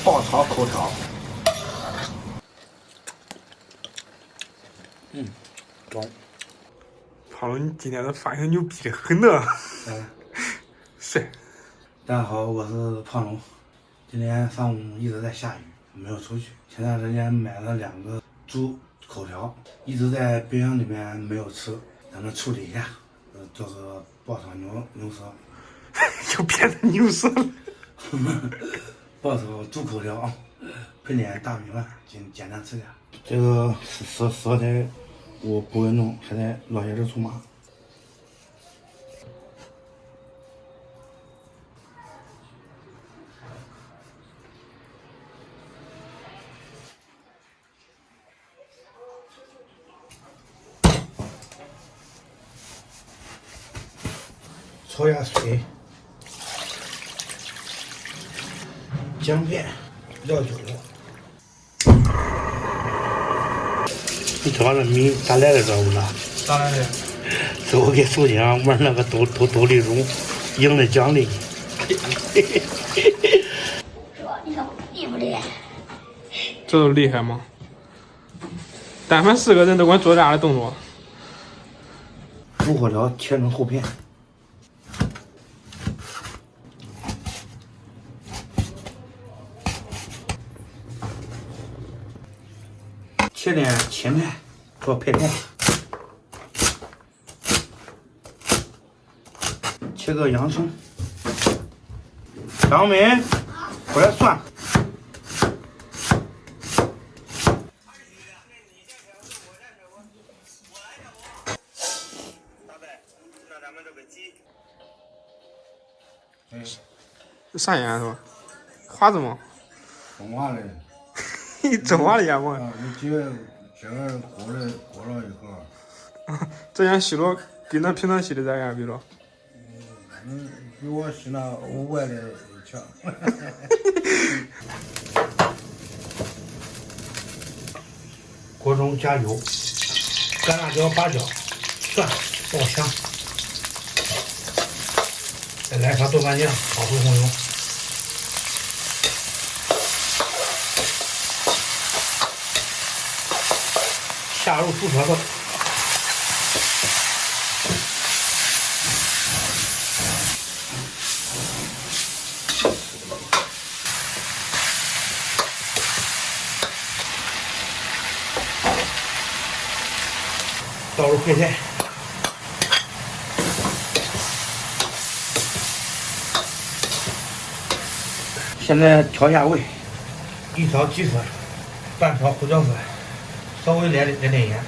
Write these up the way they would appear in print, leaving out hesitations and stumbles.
爆炒口条。中。胖龙，你今天的发型牛逼的很呢。帅。大家好，我是胖龙。今天上午一直在下雨，没有出去。前段时间买了2个猪口条，一直在冰箱里面没有吃，咱们处理一下。做个爆炒牛舌。又变成牛舌了。爆炒猪口条，配点大米饭，简单吃点。这个食材我不会弄，还得老些点醋麻。焯下水，姜片，料酒。你知道这米咋来的知道不呢？咋来的？是我给寿星玩那个斗地主赢的奖励。说你看厉不厉害？这都厉害吗？但凡是个人都管做这样的动作。猪火条切成厚片。切点芹菜做配菜，切个洋葱，小美，过来涮。啥烟是吧？花子吗？蒸化的。你蒸化的烟吗？啊，你这个裹了以后，这烟吸了跟咱平常吸的这烟比着，比我吸那500的强。锅中加油，干辣椒、八角、蒜爆香，再来勺豆瓣酱，炒出红油。下入猪舌头，倒入配菜，现在调下味，1勺鸡粉，半勺胡椒粉。稍微来点盐，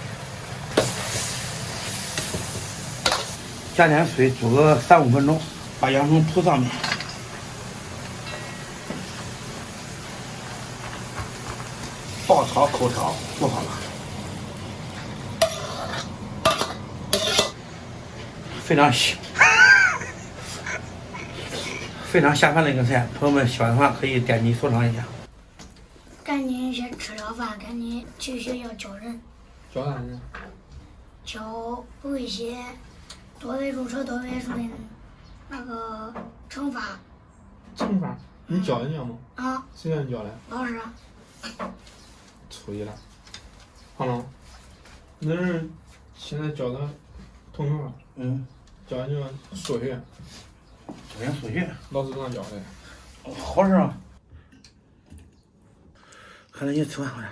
加点水煮个3、5分钟，把洋葱铺上面。爆炒口条做好了。非常香，非常下饭的一个菜，朋友们喜欢的话可以点击收藏一下。赶紧先吃了饭，赶紧去学校教人。教啥呢？教不会写多位数乘多位数的那个乘法。乘法？你教人家吗？啊，谁让你教的？老师。初一了。胖龙，那是现在教的同学吗？教人家数学。数学。老师怎样教的？好事啊！赶紧吃饭回来。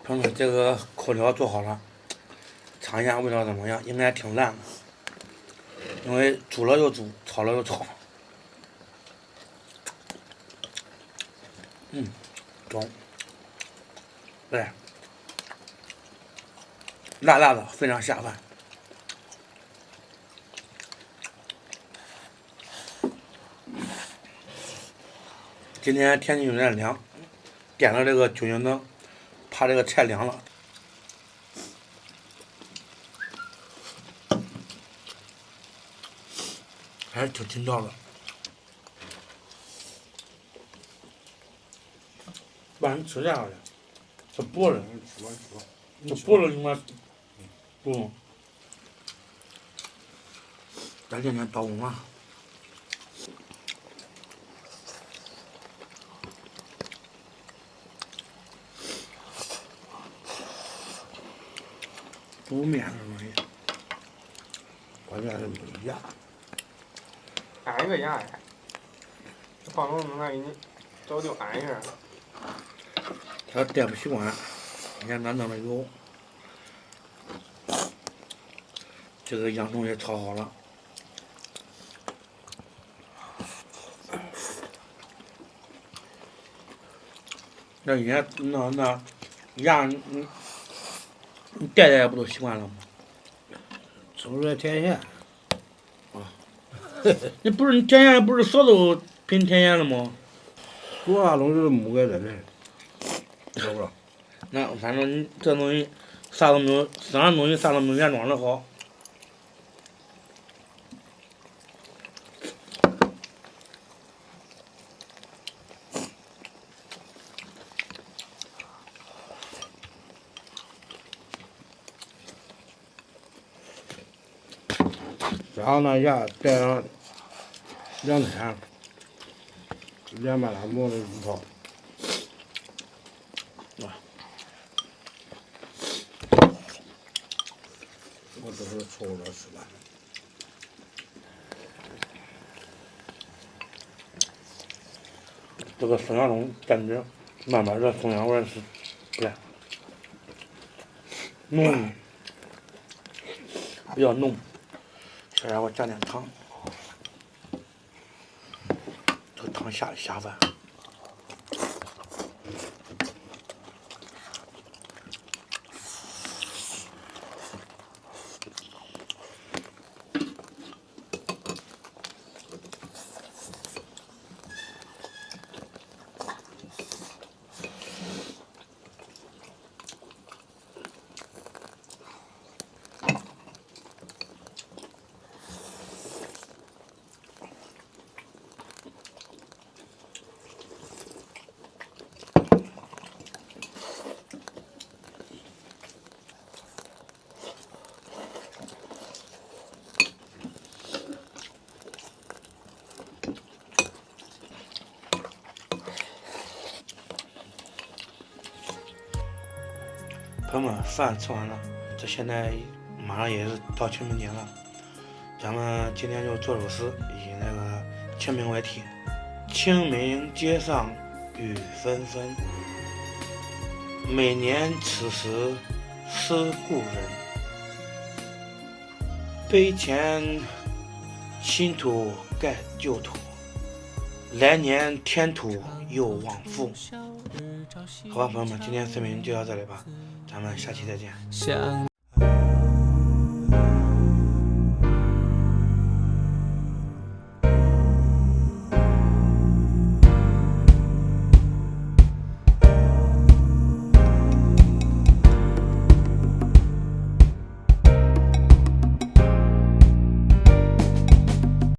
朋友们，这个口条做好了，尝一下味道怎么样？应该挺烂的，因为煮了又煮，炒了又炒。中。对，辣辣的，非常下饭。今天天气有点凉，点了这个酒精灯，怕这个菜凉了。还是挺劲道的。把人吃下来，这剥了，这剥了你妈，不。咱今天包工嘛。煮面这东西，关键是没牙。安个牙呀！胖龙能来给你早就安一下。他带不习惯，你看咱弄的油，这个洋葱也炒好了。那人家那牙，你带不都习惯了吗？吃不出甜咸。你不是你甜咸不是啥都品甜咸了吗？煮啥东西都没给认真，知不知道？那反正你这东西啥都没有，啥东西啥都没有原装的好。然后那牙带上2天，2半拉馍的一泡。我都是抽着吃的。这个生羊肉蘸着，慢慢的松香味是来浓，比较浓。再让我加点糖，这个糖下饭。朋友们，饭吃完了，这现在马上也是到清明节了，咱们今天就做首诗，以那个清明为题。清明节上雨纷纷，每年此时思故人。碑前新土盖旧土，来年添土又往复。好吧，朋友们，今天视频就到这里吧，咱们下期再见。